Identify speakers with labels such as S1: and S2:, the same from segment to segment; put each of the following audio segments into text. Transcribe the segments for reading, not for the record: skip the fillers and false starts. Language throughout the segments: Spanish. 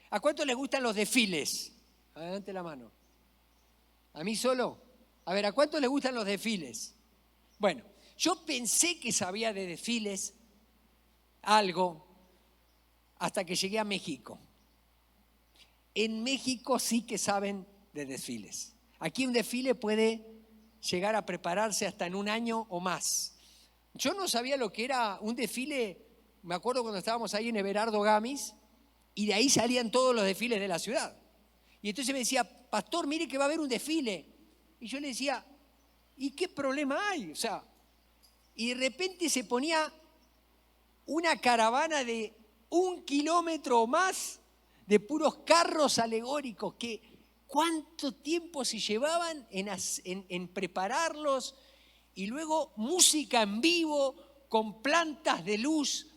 S1: ¿A cuántos les gustan los desfiles? Adelante la mano. ¿A mí solo? A ver, ¿a cuántos les gustan los desfiles? Bueno, yo pensé que sabía de desfiles algo hasta que llegué a México. En México sí que saben de desfiles. Aquí un desfile puede llegar a prepararse hasta en un año o más. Yo no sabía lo que era un desfile, me acuerdo cuando estábamos ahí en Everardo Gamis, y de ahí salían todos los desfiles de la ciudad. Y entonces me decía, pastor, mire que va a haber un desfile. Y yo le decía, ¿y qué problema hay? O sea, y de repente se ponía una caravana de 1 kilómetro o más de puros carros alegóricos, que cuánto tiempo se llevaban en prepararlos, y luego música en vivo, con plantas de luz,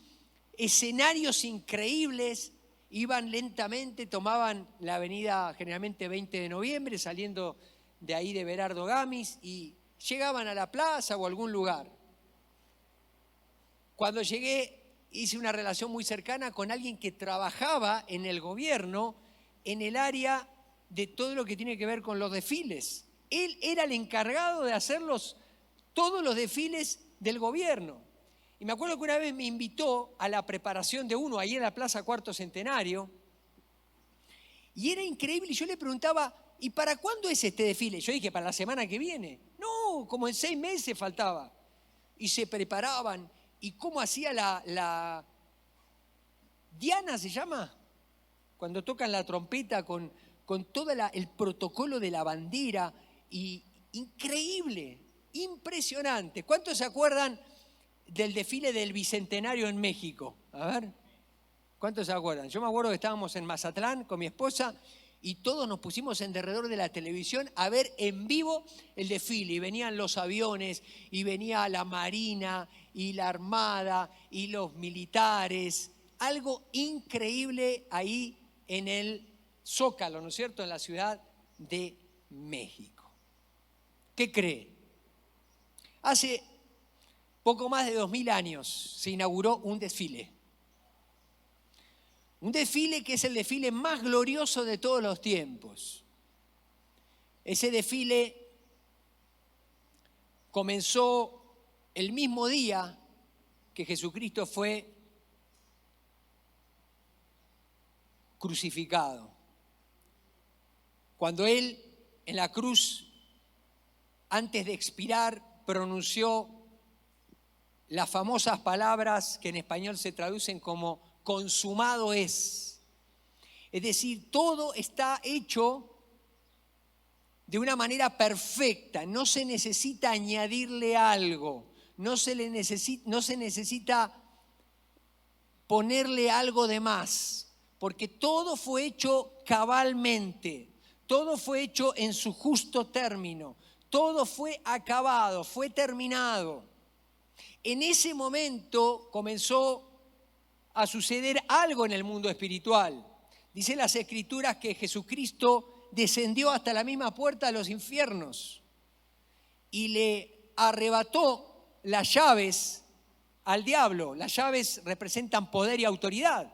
S1: escenarios increíbles. Iban lentamente, tomaban la avenida generalmente 20 de noviembre, saliendo de ahí de Everardo Gamis, y llegaban a la plaza o a algún lugar. Cuando llegué, hice una relación muy cercana con alguien que trabajaba en el gobierno, en el área de todo lo que tiene que ver con los desfiles. Él era el encargado de hacerlos, todos los desfiles del gobierno. Y me acuerdo que una vez me invitó a la preparación de uno, ahí en la Plaza Cuarto Centenario, y era increíble. Y yo le preguntaba, ¿y para cuándo es este desfile? Yo dije, para la semana que viene. No, como en 6 meses faltaba. Y se preparaban. ¿Y cómo hacía la Diana se llama? Cuando tocan la trompeta con todo el protocolo de la bandera. Y increíble, impresionante. ¿Cuántos se acuerdan del desfile del Bicentenario en México? A ver, ¿cuántos se acuerdan? Yo me acuerdo que estábamos en Mazatlán con mi esposa y todos nos pusimos en derredor de la televisión a ver en vivo el desfile. Y venían los aviones, y venía la Marina, y la Armada, y los militares. Algo increíble ahí en el Zócalo, ¿no es cierto?, en la Ciudad de México. ¿Qué cree? Hace poco más de 2000 años se inauguró un desfile. Un desfile que es el desfile más glorioso de todos los tiempos. Ese desfile comenzó el mismo día que Jesucristo fue crucificado. Cuando Él en la cruz, antes de expirar, pronunció las famosas palabras que en español se traducen como consumado es. Es decir, todo está hecho de una manera perfecta, no se necesita añadirle algo, no se necesita ponerle algo de más, porque todo fue hecho cabalmente, todo fue hecho en su justo término, todo fue acabado, fue terminado. En ese momento comenzó a suceder algo en el mundo espiritual. Dice las Escrituras que Jesucristo descendió hasta la misma puerta de los infiernos y le arrebató las llaves al diablo. Las llaves representan poder y autoridad.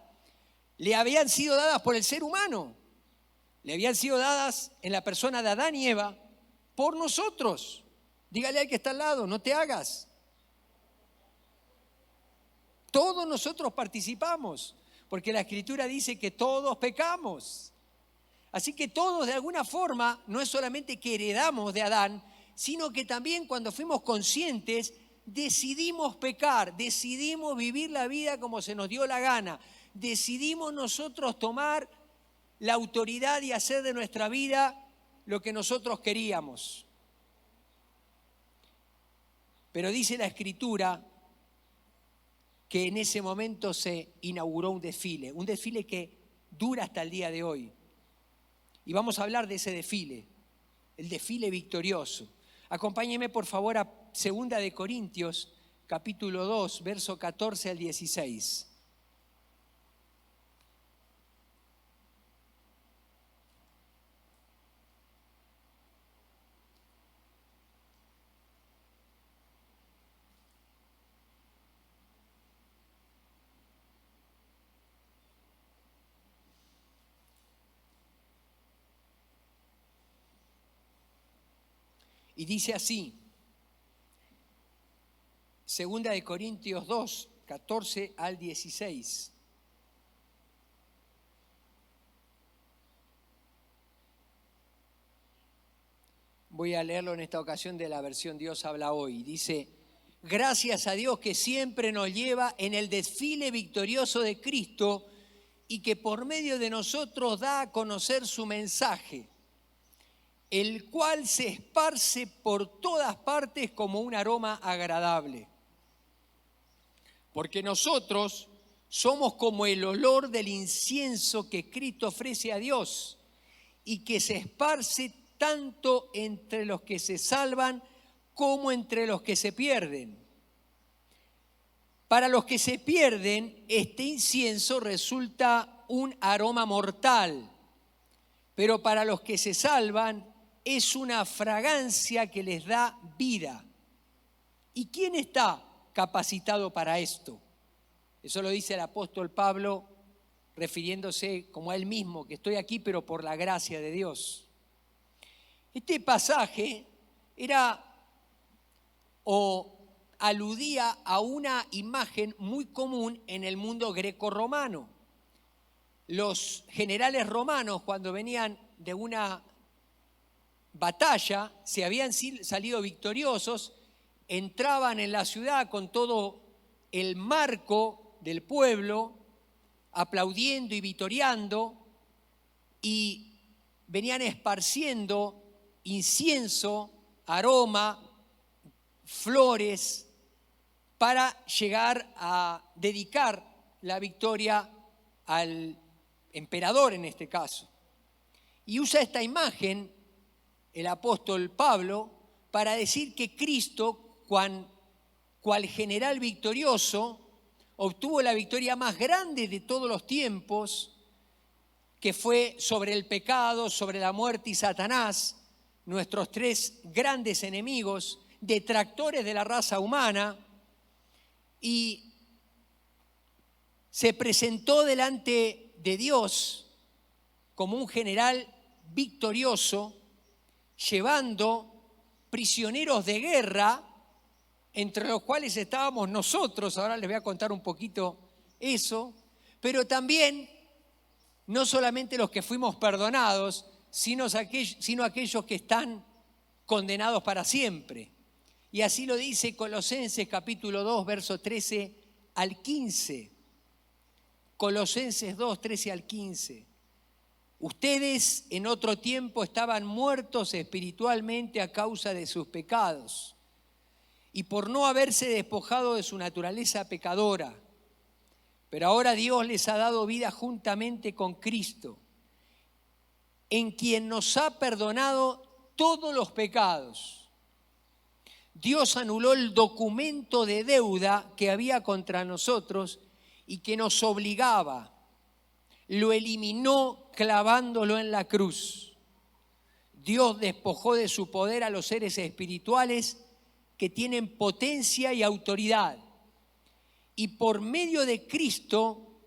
S1: Le habían sido dadas por el ser humano. Le habían sido dadas en la persona de Adán y Eva por nosotros. Dígale al que está al lado, no te hagas. Todos nosotros participamos, porque la Escritura dice que todos pecamos. Así que todos de alguna forma, no es solamente que heredamos de Adán, sino que también cuando fuimos conscientes, decidimos pecar, decidimos vivir la vida como se nos dio la gana, decidimos nosotros tomar la autoridad y hacer de nuestra vida lo que nosotros queríamos. Pero dice la Escritura que en ese momento se inauguró un desfile que dura hasta el día de hoy. Y vamos a hablar de ese desfile, el desfile victorioso. Acompáñeme por favor a 2 de Corintios, capítulo 2, verso 14 al 16. Y dice así, 2 Corintios 2, 14 al 16. Voy a leerlo en esta ocasión de la versión Dios habla hoy. Dice, gracias a Dios que siempre nos lleva en el desfile victorioso de Cristo y que por medio de nosotros da a conocer su mensaje, el cual se esparce por todas partes como un aroma agradable. Porque nosotros somos como el olor del incienso que Cristo ofrece a Dios y que se esparce tanto entre los que se salvan como entre los que se pierden. Para los que se pierden, este incienso resulta un aroma mortal, pero para los que se salvan es una fragancia que les da vida. ¿Y quién está capacitado para esto? Eso lo dice el apóstol Pablo, refiriéndose como a él mismo, que estoy aquí, pero por la gracia de Dios. Este pasaje era o aludía a una imagen muy común en el mundo grecorromano. Los generales romanos, cuando venían de una batalla, si habían salido victoriosos, entraban en la ciudad con todo el marco del pueblo, aplaudiendo y vitoreando, y venían esparciendo incienso, aroma, flores, para llegar a dedicar la victoria al emperador en este caso. Y usa esta imagen el apóstol Pablo para decir que Cristo, cual general victorioso, obtuvo la victoria más grande de todos los tiempos, que fue sobre el pecado, sobre la muerte y Satanás, nuestros tres grandes enemigos, detractores de la raza humana, y se presentó delante de Dios como un general victorioso, llevando prisioneros de guerra, entre los cuales estábamos nosotros. Ahora les voy a contar un poquito eso, pero también no solamente los que fuimos perdonados, sino aquellos que están condenados para siempre. Y así lo dice Colosenses capítulo 2, verso 13 al 15. Colosenses 2, 13 al 15. Ustedes en otro tiempo estaban muertos espiritualmente a causa de sus pecados y por no haberse despojado de su naturaleza pecadora. Pero ahora Dios les ha dado vida juntamente con Cristo, en quien nos ha perdonado todos los pecados. Dios anuló el documento de deuda que había contra nosotros y que nos obligaba. Lo eliminó clavándolo en la cruz. Dios despojó de su poder a los seres espirituales que tienen potencia y autoridad. Y por medio de Cristo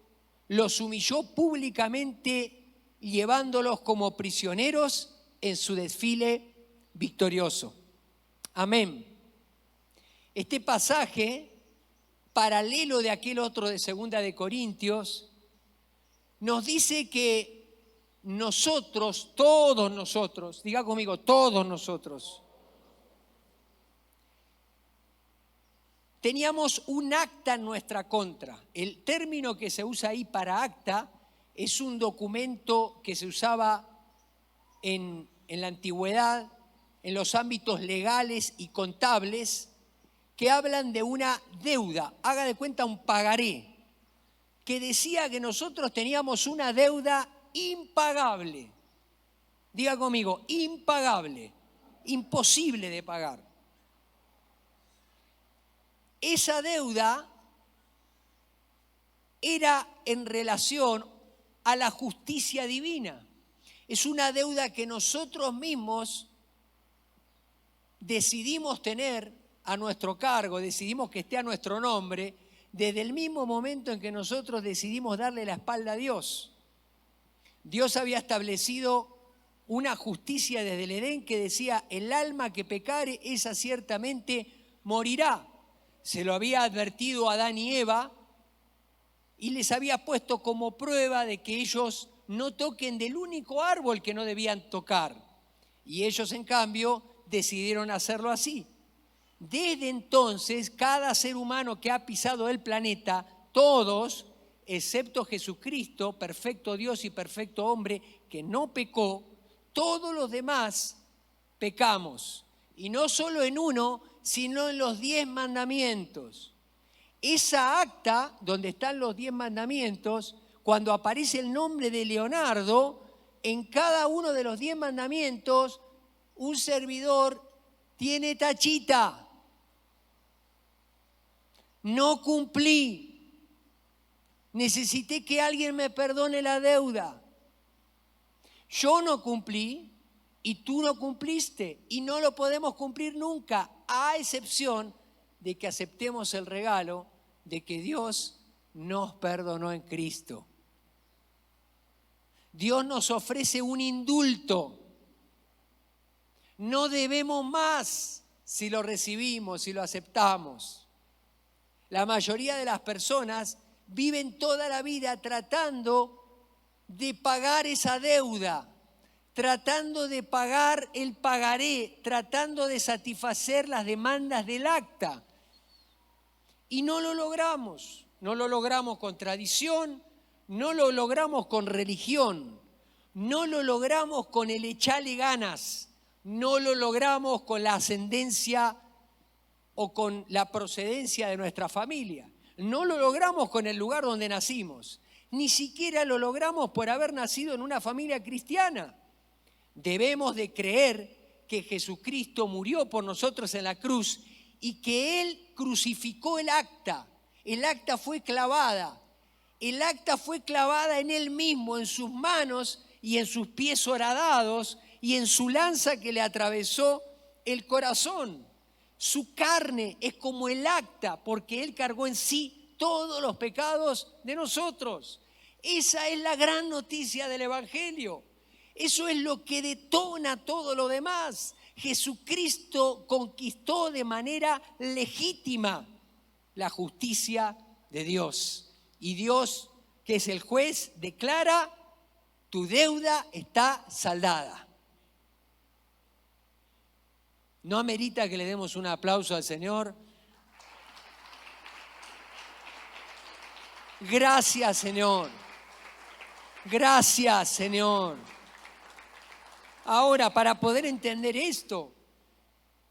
S1: los humilló públicamente, llevándolos como prisioneros en su desfile victorioso. Amén. Este pasaje, paralelo de aquel otro de 2 Corintios, nos dice que nosotros, todos nosotros, diga conmigo, todos nosotros, teníamos un acta en nuestra contra. El término que se usa ahí para acta es un documento que se usaba en la antigüedad, en los ámbitos legales y contables, que hablan de una deuda, haga de cuenta un pagaré, que decía que nosotros teníamos una deuda impagable. Diga conmigo, impagable, imposible de pagar. Esa deuda era en relación a la justicia divina. Es una deuda que nosotros mismos decidimos tener a nuestro cargo, decidimos que esté a nuestro nombre, desde el mismo momento en que nosotros decidimos darle la espalda a Dios. Dios había establecido una justicia desde el Edén que decía, el alma que pecare, esa ciertamente morirá. Se lo había advertido a Adán y Eva y les había puesto como prueba de que ellos no toquen del único árbol que no debían tocar. Y ellos, en cambio, decidieron hacerlo así. Desde entonces, cada ser humano que ha pisado el planeta, todos, excepto Jesucristo, perfecto Dios y perfecto hombre, que no pecó, todos los demás pecamos. Y no solo en uno, sino en los 10 mandamientos. Esa acta, donde están los 10 mandamientos, cuando aparece el nombre de Leonardo, en cada uno de los 10 mandamientos, un servidor tiene tachita. No cumplí. Necesité que alguien me perdone la deuda. Yo no cumplí y tú no cumpliste. Y no lo podemos cumplir nunca, a excepción de que aceptemos el regalo de que Dios nos perdonó en Cristo. Dios nos ofrece un indulto. No debemos más si lo recibimos, si lo aceptamos. La mayoría de las personas viven toda la vida tratando de pagar esa deuda, tratando de pagar el pagaré, tratando de satisfacer las demandas del acta. Y no lo logramos. No lo logramos con tradición, no lo logramos con religión, no lo logramos con el echarle ganas, no lo logramos con la ascendencia o con la procedencia de nuestra familia. No lo logramos con el lugar donde nacimos. Ni siquiera lo logramos por haber nacido en una familia cristiana. Debemos de creer que Jesucristo murió por nosotros en la cruz y que Él crucificó el acta. El acta fue clavada. El acta fue clavada en Él mismo, en sus manos y en sus pies horadados y en su lanza que le atravesó el corazón. Su carne es como el acta porque Él cargó en sí todos los pecados de nosotros. Esa es la gran noticia del Evangelio. Eso es lo que detona todo lo demás. Jesucristo conquistó de manera legítima la justicia de Dios. Y Dios, que es el juez, declara: tu deuda está saldada. ¿No amerita que le demos un aplauso al Señor? Gracias, Señor. Gracias, Señor. Ahora, para poder entender esto,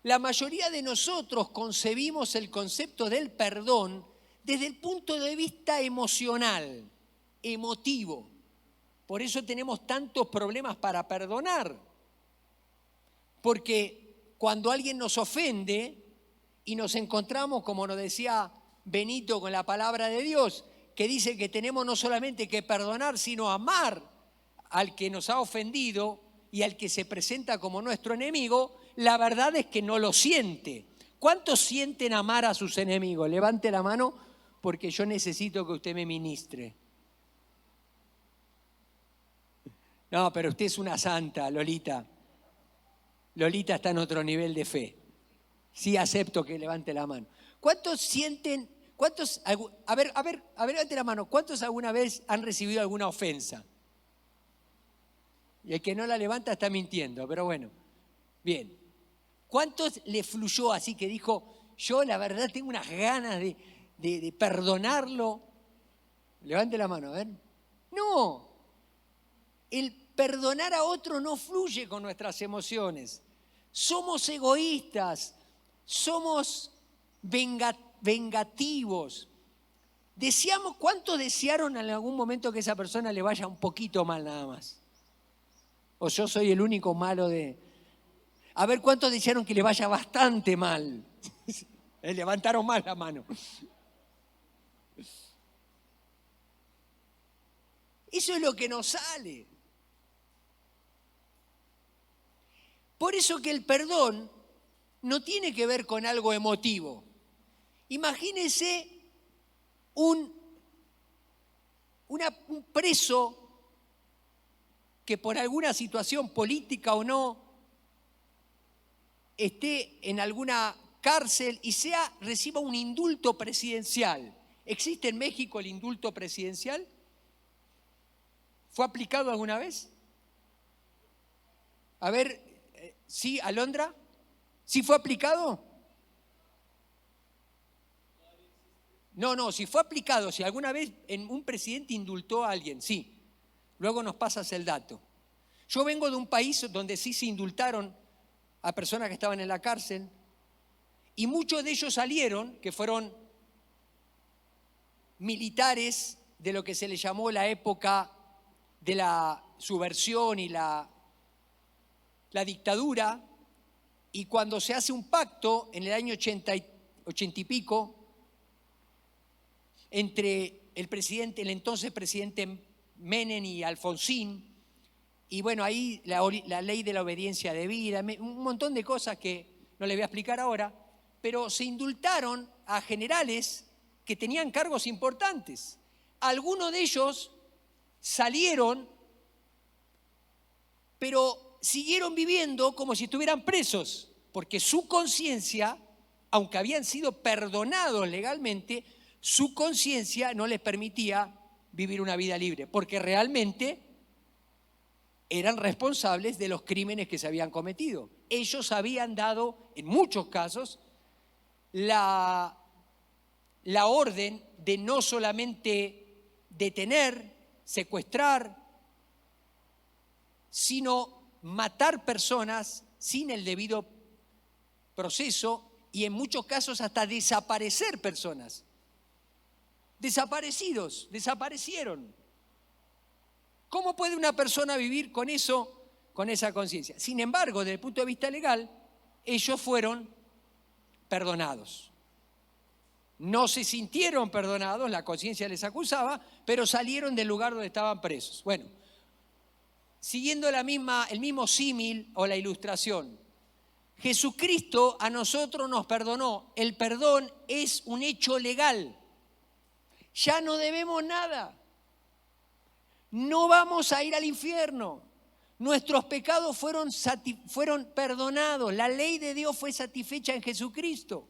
S1: la mayoría de nosotros concebimos el concepto del perdón desde el punto de vista emocional, emotivo. Por eso tenemos tantos problemas para perdonar. Porque cuando alguien nos ofende y nos encontramos, como nos decía Benito, con la palabra de Dios, que dice que tenemos no solamente que perdonar, sino amar al que nos ha ofendido y al que se presenta como nuestro enemigo, la verdad es que no lo siente. ¿Cuántos sienten amar a sus enemigos? Levante la mano porque yo necesito que usted me ministre. No, pero usted es una santa, Lolita. Lolita está en otro nivel de fe. Sí acepto que levante la mano. ¿Cuántos sienten, a ver, levante la mano. ¿Cuántos alguna vez han recibido alguna ofensa? Y el que no la levanta está mintiendo, pero bueno. Bien. ¿Cuántos le fluyó así que dijo, yo la verdad tengo unas ganas de perdonarlo? Levante la mano, a ver. No. El perdonar a otro no fluye con nuestras emociones. Somos egoístas, somos vengativos. ¿Cuántos desearon en algún momento que esa persona le vaya un poquito mal nada más? ¿O yo soy el único malo de...? A ver, ¿cuántos desearon que le vaya bastante mal? Levantaron más la mano. Eso es lo que nos sale. Por eso que el perdón no tiene que ver con algo emotivo. Imagínese un preso que por alguna situación política o no esté en alguna cárcel y reciba un indulto presidencial. ¿Existe en México el indulto presidencial? ¿Fue aplicado alguna vez? A ver, ¿sí, Alondra? ¿Sí fue aplicado? No, si fue aplicado, si alguna vez un presidente indultó a alguien, sí. Luego nos pasas el dato. Yo vengo de un país donde sí se indultaron a personas que estaban en la cárcel y muchos de ellos salieron, que fueron militares de lo que se le llamó la época de la subversión y la dictadura, y cuando se hace un pacto en el año 80 y pico entre el entonces presidente Menem y Alfonsín, y bueno, ahí la ley de la obediencia debida, un montón de cosas que no les voy a explicar ahora, pero se indultaron a generales que tenían cargos importantes. Algunos de ellos salieron, pero siguieron viviendo como si estuvieran presos, porque su conciencia, aunque habían sido perdonados legalmente, su conciencia no les permitía vivir una vida libre, porque realmente eran responsables de los crímenes que se habían cometido. Ellos habían dado, en muchos casos, la orden de no solamente detener, secuestrar, sino matar personas sin el debido proceso y en muchos casos hasta desaparecer personas. Desaparecieron. ¿Cómo puede una persona vivir con eso, con esa conciencia? Sin embargo, desde el punto de vista legal, ellos fueron perdonados. No se sintieron perdonados, la conciencia les acusaba, pero salieron del lugar donde estaban presos. Bueno, siguiendo el mismo símil o la ilustración, Jesucristo a nosotros nos perdonó. El perdón es un hecho legal. Ya no debemos nada. No vamos a ir al infierno. Nuestros pecados fueron perdonados. La ley de Dios fue satisfecha en Jesucristo.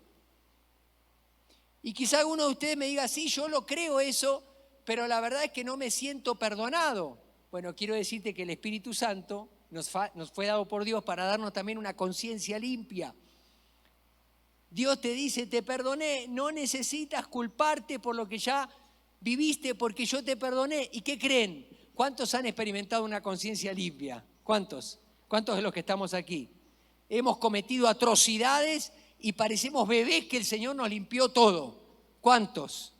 S1: Y quizá alguno de ustedes me diga, sí, yo lo creo eso, pero la verdad es que no me siento perdonado. Bueno, quiero decirte que el Espíritu Santo nos fue dado por Dios para darnos también una conciencia limpia. Dios te dice, te perdoné, no necesitas culparte por lo que ya viviste porque yo te perdoné. ¿Y qué creen? ¿Cuántos han experimentado una conciencia limpia? ¿Cuántos? ¿Cuántos de los que estamos aquí? Hemos cometido atrocidades y parecemos bebés que el Señor nos limpió todo. ¿Cuántos?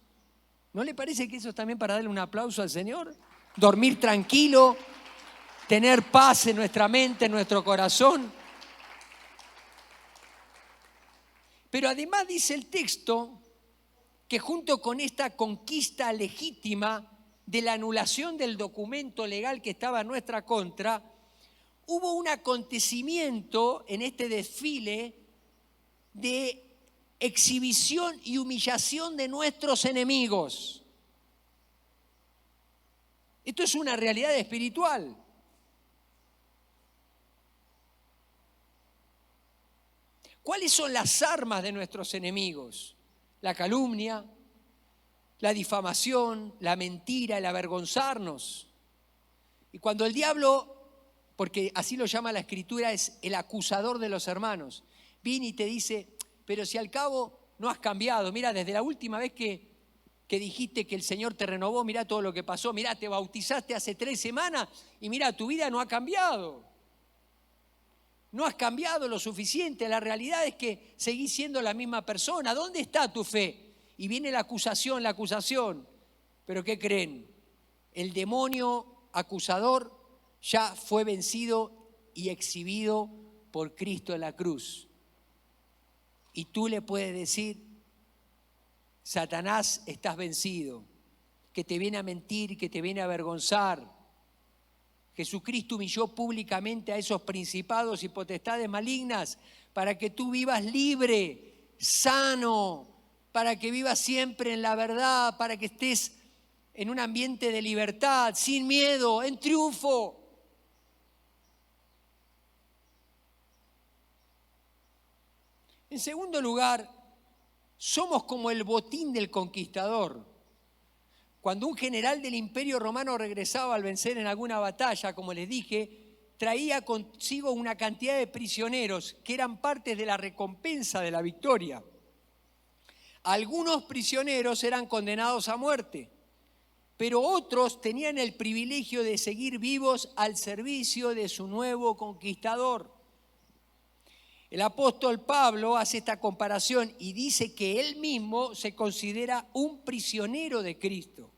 S1: ¿No le parece que eso es también para darle un aplauso al Señor? Dormir tranquilo, tener paz en nuestra mente, en nuestro corazón. Pero además dice el texto que junto con esta conquista legítima de la anulación del documento legal que estaba en nuestra contra, hubo un acontecimiento en este desfile de exhibición y humillación de nuestros enemigos. Esto es una realidad espiritual. ¿Cuáles son las armas de nuestros enemigos? La calumnia, la difamación, la mentira, el avergonzarnos. Y cuando el diablo, porque así lo llama la Escritura, es el acusador de los hermanos, viene y te dice, pero si al cabo no has cambiado, mira, desde la última vez que dijiste que el Señor te renovó, mira todo lo que pasó, mira, te bautizaste hace 3 semanas y mira, tu vida no ha cambiado. No has cambiado lo suficiente, la realidad es que seguís siendo la misma persona. ¿Dónde está tu fe? Y viene la acusación. ¿Pero qué creen? El demonio acusador ya fue vencido y exhibido por Cristo en la cruz. Y tú le puedes decir, Satanás, estás vencido, que te viene a mentir, que te viene a avergonzar. Jesucristo humilló públicamente a esos principados y potestades malignas para que tú vivas libre, sano, para que vivas siempre en la verdad, para que estés en un ambiente de libertad, sin miedo, en triunfo. En segundo lugar, somos como el botín del conquistador. Cuando un general del Imperio Romano regresaba al vencer en alguna batalla, como les dije, traía consigo una cantidad de prisioneros que eran parte de la recompensa de la victoria. Algunos prisioneros eran condenados a muerte, pero otros tenían el privilegio de seguir vivos al servicio de su nuevo conquistador. El apóstol Pablo hace esta comparación y dice que él mismo se considera un prisionero de Cristo.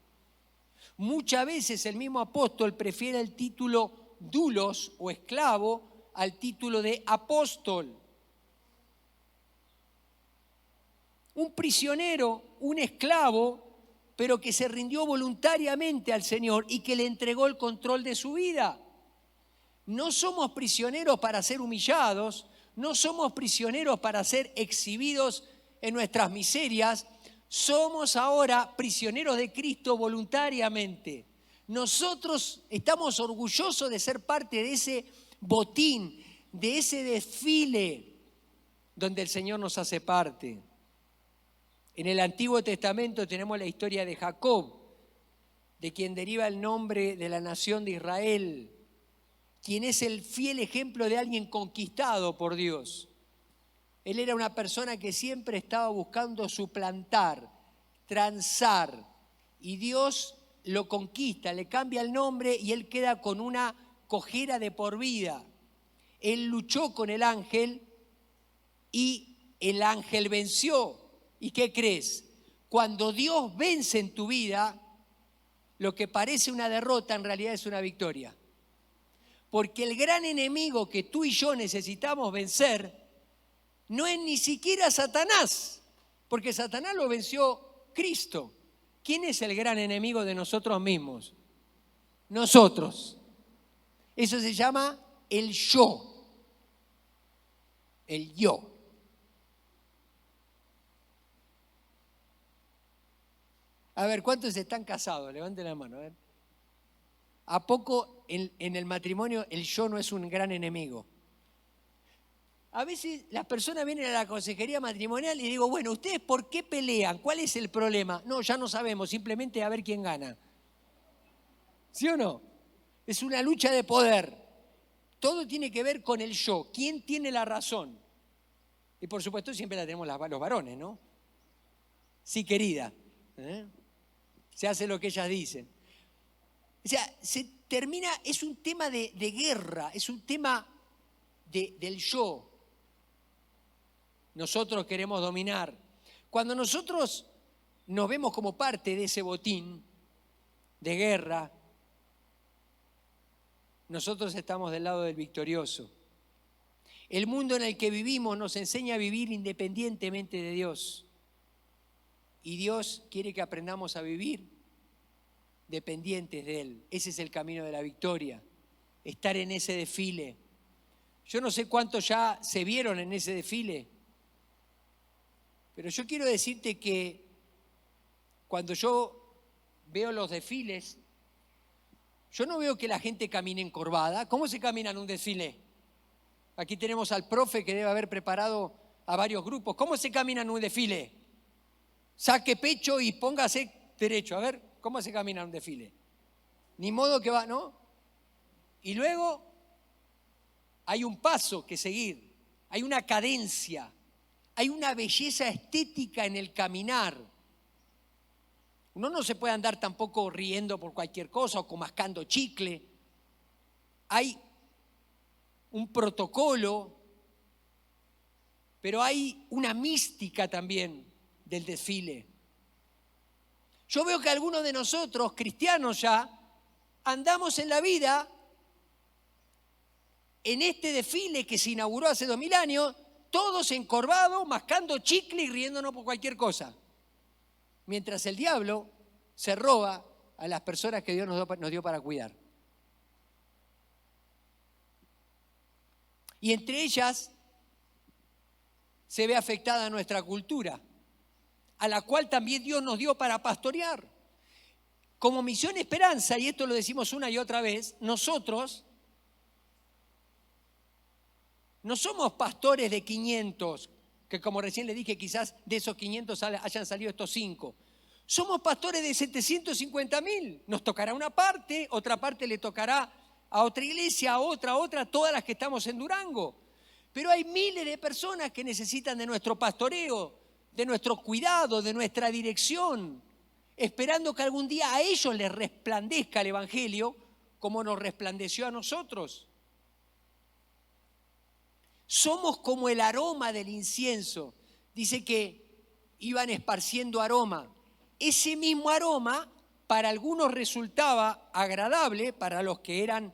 S1: Muchas veces el mismo apóstol prefiere el título doulos o esclavo al título de apóstol. Un prisionero, un esclavo, pero que se rindió voluntariamente al Señor y que le entregó el control de su vida. No somos prisioneros para ser humillados, no somos prisioneros para ser exhibidos en nuestras miserias, somos ahora prisioneros de Cristo voluntariamente. Nosotros estamos orgullosos de ser parte de ese botín, de ese desfile donde el Señor nos hace parte. En el Antiguo Testamento tenemos la historia de Jacob, de quien deriva el nombre de la nación de Israel, quien es el fiel ejemplo de alguien conquistado por Dios. Él era una persona que siempre estaba buscando suplantar, transar, y Dios lo conquista, le cambia el nombre y él queda con una cojera de por vida. Él luchó con el ángel y el ángel venció. ¿Y qué crees? Cuando Dios vence en tu vida, lo que parece una derrota en realidad es una victoria. Porque el gran enemigo que tú y yo necesitamos vencer no es ni siquiera Satanás, porque Satanás lo venció Cristo. ¿Quién es el gran enemigo de nosotros mismos? Nosotros. Eso se llama el yo. El yo. A ver, ¿cuántos están casados? Levanten la mano, a ver. ¿A poco en el matrimonio el yo no es un gran enemigo? A veces las personas vienen a la consejería matrimonial y digo, bueno, ¿ustedes por qué pelean? ¿Cuál es el problema? No, ya no sabemos, simplemente a ver quién gana. ¿Sí o no? Es una lucha de poder. Todo tiene que ver con el yo. ¿Quién tiene la razón? Y por supuesto siempre la tenemos los varones, ¿no? Sí, querida. Se hace lo que ellas dicen. O sea, se termina, es un tema de guerra, es un tema del yo. Nosotros queremos dominar. Cuando nosotros nos vemos como parte de ese botín de guerra, nosotros estamos del lado del victorioso. El mundo en el que vivimos nos enseña a vivir independientemente de Dios. Y Dios quiere que aprendamos a vivir dependientes de Él. Ese es el camino de la victoria, estar en ese desfile. Yo no sé cuántos ya se vieron en ese desfile, pero yo quiero decirte que cuando yo veo los desfiles, yo no veo que la gente camine encorvada. ¿Cómo se camina en un desfile? Aquí tenemos al profe que debe haber preparado a varios grupos. ¿Cómo se camina en un desfile? Saque pecho y póngase derecho. A ver, ¿cómo se camina en un desfile? Ni modo que va, ¿no? Y luego hay un paso que seguir, hay una cadencia, hay una belleza estética en el caminar. Uno no se puede andar tampoco riendo por cualquier cosa o mascando chicle. Hay un protocolo, pero hay una mística también del desfile. Yo veo que algunos de nosotros, cristianos ya, andamos en la vida en este desfile que se inauguró hace 2000 años, todos encorvados, mascando chicle y riéndonos por cualquier cosa. Mientras el diablo se roba a las personas que Dios nos dio para cuidar. Y entre ellas se ve afectada nuestra cultura, a la cual también Dios nos dio para pastorear. Como Misión Esperanza, y esto lo decimos una y otra vez, nosotros no somos pastores de 500 que como recién le dije, quizás de esos 500 hayan salido estos 5. Somos pastores de 750.000. Nos tocará una parte, otra parte le tocará a otra iglesia, a otra, todas las que estamos en Durango. Pero hay miles de personas que necesitan de nuestro pastoreo, de nuestro cuidado, de nuestra dirección, esperando que algún día a ellos les resplandezca el Evangelio como nos resplandeció a nosotros. Somos como el aroma del incienso. Dice que iban esparciendo aroma. Ese mismo aroma para algunos resultaba agradable, para los que eran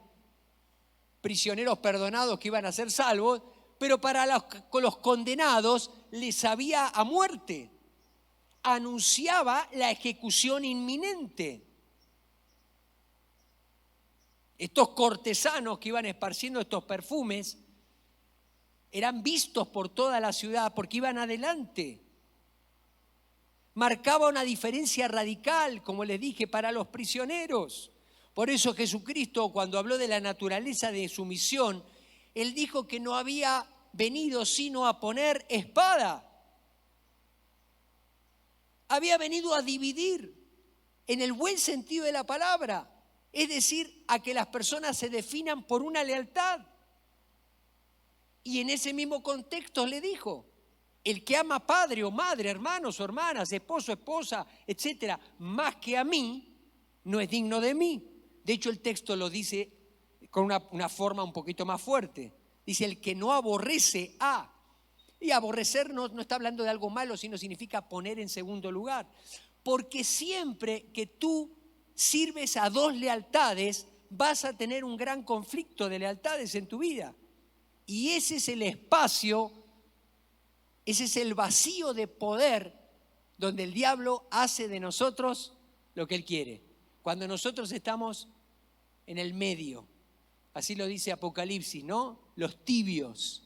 S1: prisioneros perdonados que iban a ser salvos, pero para los condenados les sabía a muerte. Anunciaba la ejecución inminente. Estos cortesanos que iban esparciendo estos perfumes eran vistos por toda la ciudad porque iban adelante. Marcaba una diferencia radical, como les dije, para los prisioneros. Por eso Jesucristo, cuando habló de la naturaleza de su misión, Él dijo que no había venido sino a poner espada. Había venido a dividir, en el buen sentido de la palabra, es decir, a que las personas se definan por una lealtad. Y en ese mismo contexto le dijo, el que ama padre o madre, hermanos o hermanas, esposo, esposa, etcétera, más que a mí, no es digno de mí. De hecho, el texto lo dice con una forma un poquito más fuerte. Dice, el que no aborrece a. Y aborrecer no está hablando de algo malo, sino significa poner en segundo lugar. Porque siempre que tú sirves a dos lealtades, vas a tener un gran conflicto de lealtades en tu vida. Y ese es el espacio, ese es el vacío de poder donde el diablo hace de nosotros lo que él quiere. Cuando nosotros estamos en el medio, así lo dice Apocalipsis, ¿no? Los tibios.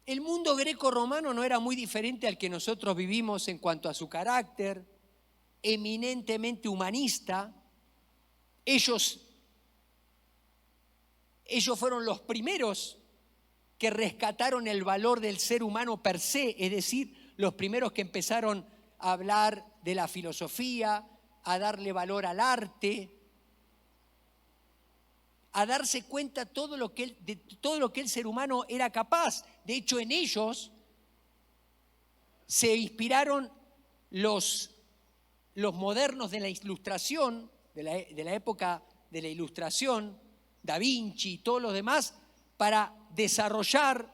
S1: El mundo greco-romano no era muy diferente al que nosotros vivimos en cuanto a su carácter, eminentemente humanista. Ellos fueron los primeros que rescataron el valor del ser humano per se, es decir, los primeros que empezaron a hablar de la filosofía, a darle valor al arte, a darse cuenta de todo lo que el ser humano era capaz. De hecho, en ellos se inspiraron los modernos de la Ilustración, de la época de la Ilustración, Da Vinci y todos los demás, para desarrollar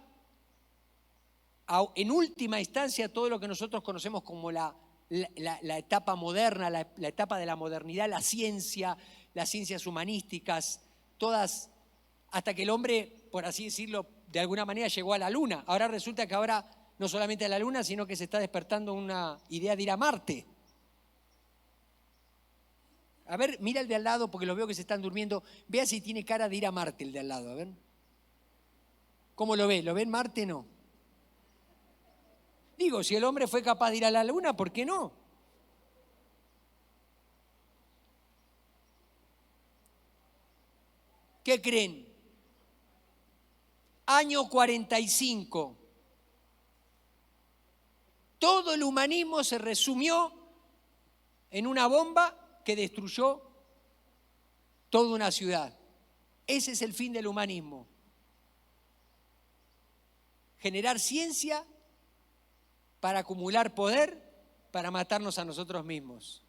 S1: en última instancia todo lo que nosotros conocemos como la etapa moderna, la etapa de la modernidad, las ciencias humanísticas, todas, hasta que el hombre, por así decirlo, de alguna manera llegó a la luna. Ahora resulta que ahora no solamente a la luna, sino que se está despertando una idea de ir a Marte. A ver, mira el de al lado porque los veo que se están durmiendo. Vea si tiene cara de ir a Marte el de al lado, a ver. ¿Cómo lo ve? ¿Lo ve en Marte? No. Digo, si el hombre fue capaz de ir a la luna, ¿por qué no? ¿Qué creen? Año 45. Todo el humanismo se resumió en una bomba que destruyó toda una ciudad. Ese es el fin del humanismo. Generar ciencia para acumular poder, para matarnos a nosotros mismos.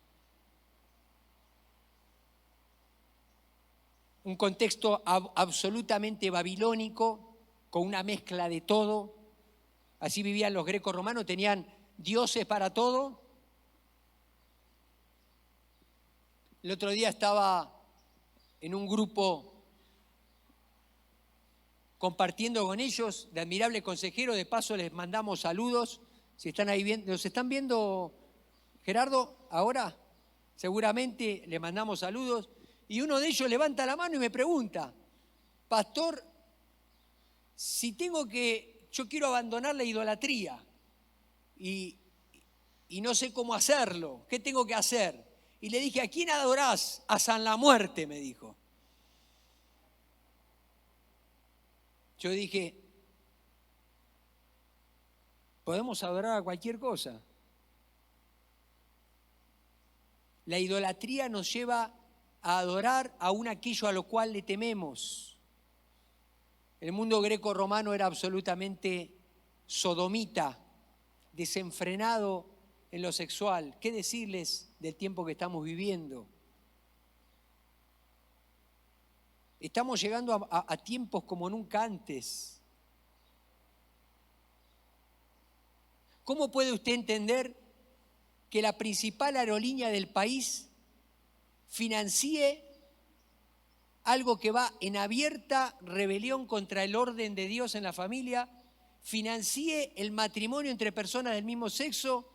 S1: Un contexto absolutamente babilónico, con una mezcla de todo. Así vivían los greco romanos, tenían dioses para todo. El otro día estaba en un grupo compartiendo con ellos, de Admirable Consejero, de paso les mandamos saludos. Si están ahí viendo, ¿nos están viendo, Gerardo, ahora? Seguramente les mandamos saludos. Y uno de ellos levanta la mano y me pregunta, pastor, yo quiero abandonar la idolatría y no sé cómo hacerlo, ¿qué tengo que hacer? Y le dije, ¿a quién adorás? A San la Muerte, me dijo. Yo dije, Podemos adorar a cualquier cosa. La idolatría nos lleva a adorar aún aquello a lo cual le tememos. El mundo greco-romano era absolutamente sodomita, desenfrenado en lo sexual. ¿Qué decirles del tiempo que estamos viviendo? Estamos llegando a tiempos como nunca antes. ¿Cómo puede usted entender que la principal aerolínea del país financie algo que va en abierta rebelión contra el orden de Dios en la familia, financie el matrimonio entre personas del mismo sexo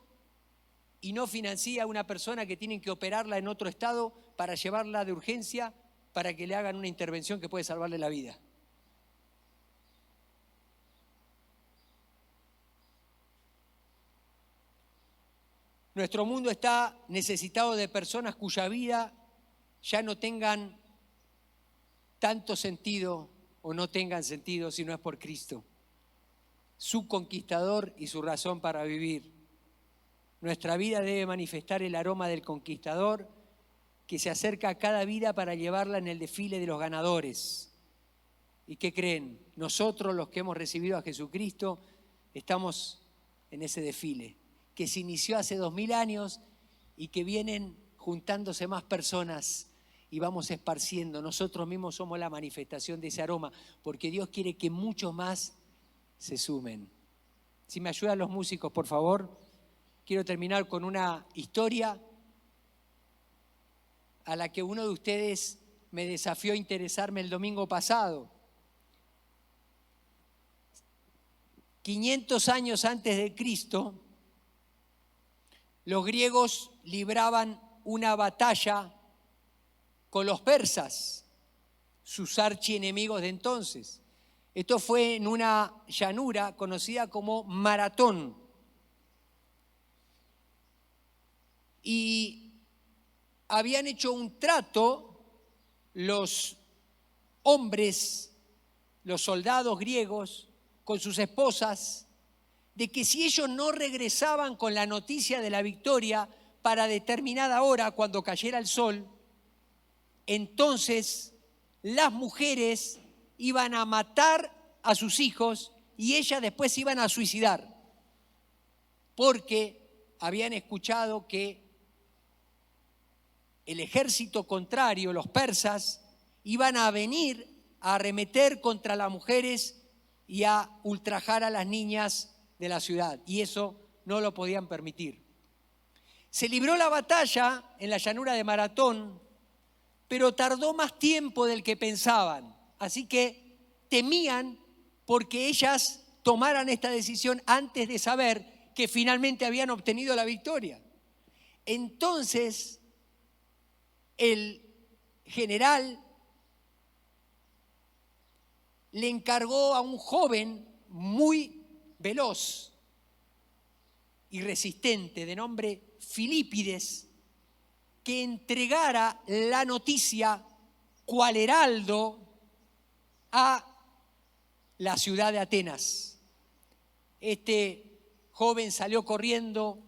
S1: y no financie a una persona que tienen que operarla en otro estado para llevarla de urgencia para que le hagan una intervención que puede salvarle la vida? Nuestro mundo está necesitado de personas cuya vida ya no tengan tanto sentido o no tengan sentido si no es por Cristo, su conquistador y su razón para vivir. Nuestra vida debe manifestar el aroma del conquistador que se acerca a cada vida para llevarla en el desfile de los ganadores. ¿Y qué creen? Nosotros, los que hemos recibido a Jesucristo, estamos en ese desfile que se inició hace 2000 años y que vienen juntándose más personas y vamos esparciendo. Nosotros mismos somos la manifestación de ese aroma, porque Dios quiere que muchos más se sumen. Si me ayudan los músicos, por favor. Quiero terminar con una historia a la que uno de ustedes me desafió a interesarme el domingo pasado. 500 años antes de Cristo, los griegos libraban una batalla con los persas, sus archienemigos de entonces. Esto fue en una llanura conocida como Maratón. Y habían hecho un trato los hombres, los soldados griegos, con sus esposas, de que si ellos no regresaban con la noticia de la victoria para determinada hora, cuando cayera el sol, entonces las mujeres iban a matar a sus hijos y ellas después se iban a suicidar, porque habían escuchado que el ejército contrario, los persas, iban a venir a arremeter contra las mujeres y a ultrajar a las niñas de la ciudad, y eso no lo podían permitir. Se libró la batalla en la llanura de Maratón, pero tardó más tiempo del que pensaban, así que temían porque ellas tomaran esta decisión antes de saber que finalmente habían obtenido la victoria. Entonces, el general le encargó a un joven muy veloz y resistente de nombre Filípides que entregara la noticia cual heraldo a la ciudad de Atenas. Este joven salió corriendo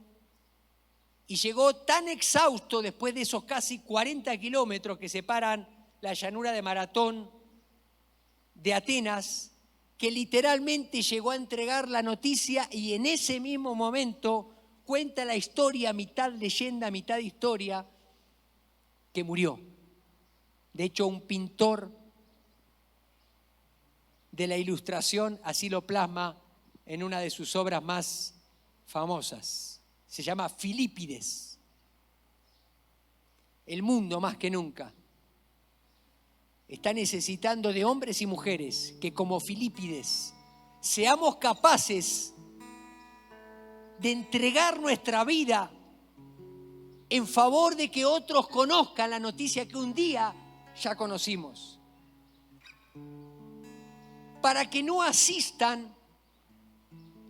S1: y llegó tan exhausto después de esos casi 40 kilómetros que separan la llanura de Maratón de Atenas, que literalmente llegó a entregar la noticia y en ese mismo momento cuenta la historia, mitad leyenda, mitad historia, que murió. De hecho, un pintor de la Ilustración así lo plasma en una de sus obras más famosas. Se llama Filípides. El mundo, más que nunca, está necesitando de hombres y mujeres que, como Filípides, seamos capaces de entregar nuestra vida en favor de que otros conozcan la noticia que un día ya conocimos, para que no asistan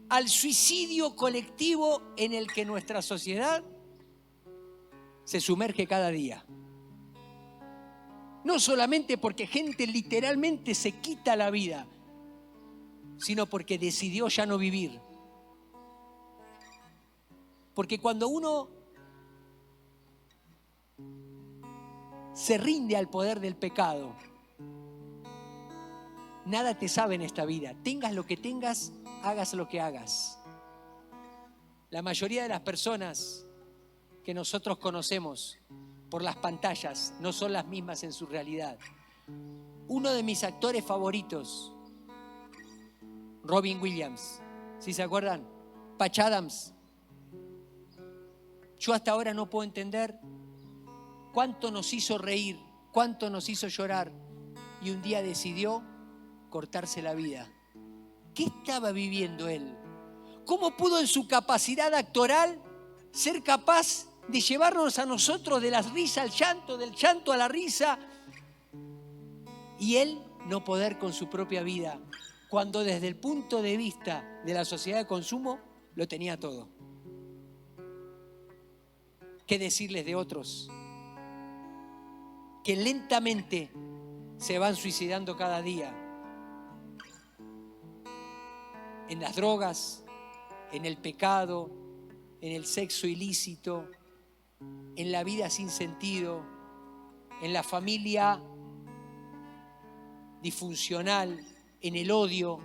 S1: al suicidio colectivo en el que nuestra sociedad se sumerge cada día. No solamente porque gente literalmente se quita la vida, sino porque decidió ya no vivir. Porque cuando uno se rinde al poder del pecado, nada te sabe en esta vida. Tengas lo que tengas, hagas lo que hagas. La mayoría de las personas que nosotros conocemos por las pantallas no son las mismas en su realidad. Uno de mis actores favoritos, Robin Williams, ¿sí se acuerdan? Patch Adams. Yo hasta ahora no puedo entender cuánto nos hizo reír, cuánto nos hizo llorar, y un día decidió cortarse la vida. ¿Qué estaba viviendo él? ¿Cómo pudo en su capacidad actoral ser capaz de llevarnos a nosotros de la risa al llanto, del llanto a la risa, y él no poder con su propia vida, cuando desde el punto de vista de la sociedad de consumo lo tenía todo? ¿Qué decirles de otros que lentamente se van suicidando cada día? En las drogas, en el pecado, en el sexo ilícito, en la vida sin sentido, en la familia disfuncional, en el odio,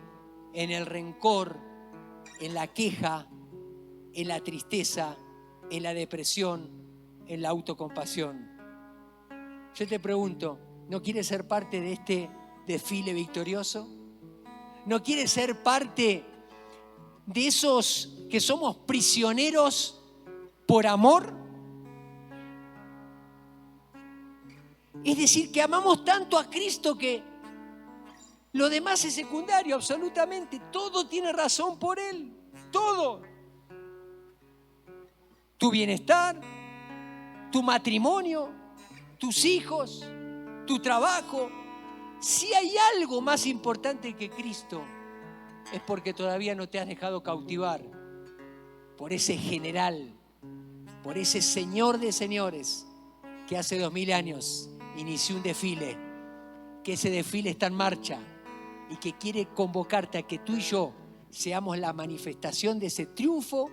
S1: en el rencor, en la queja, en la tristeza, en la depresión, en la autocompasión. Yo te pregunto, ¿no quieres ser parte de este desfile victorioso? ¿No quieres ser parte de esos que somos prisioneros por amor? Es decir, que amamos tanto a Cristo que lo demás es secundario, absolutamente. Todo tiene razón por Él, todo. Tu bienestar, tu matrimonio, tus hijos, tu trabajo. Si hay algo más importante que Cristo, es porque todavía no te has dejado cautivar por ese general, por ese Señor de señores que hace 2000 años inició un desfile, que ese desfile está en marcha y que quiere convocarte a que tú y yo seamos la manifestación de ese triunfo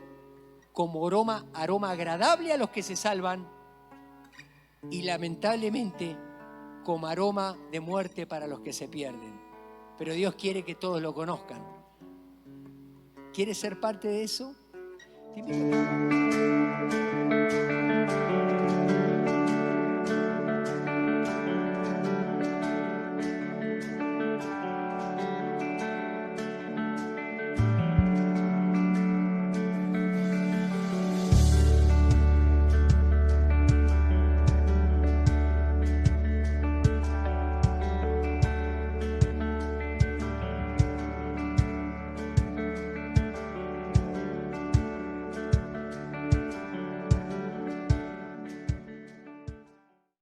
S1: como aroma agradable a los que se salvan y lamentablemente como aroma de muerte para los que se pierden. Pero Dios quiere que todos lo conozcan. ¿Quieres ser parte de eso? Te invito a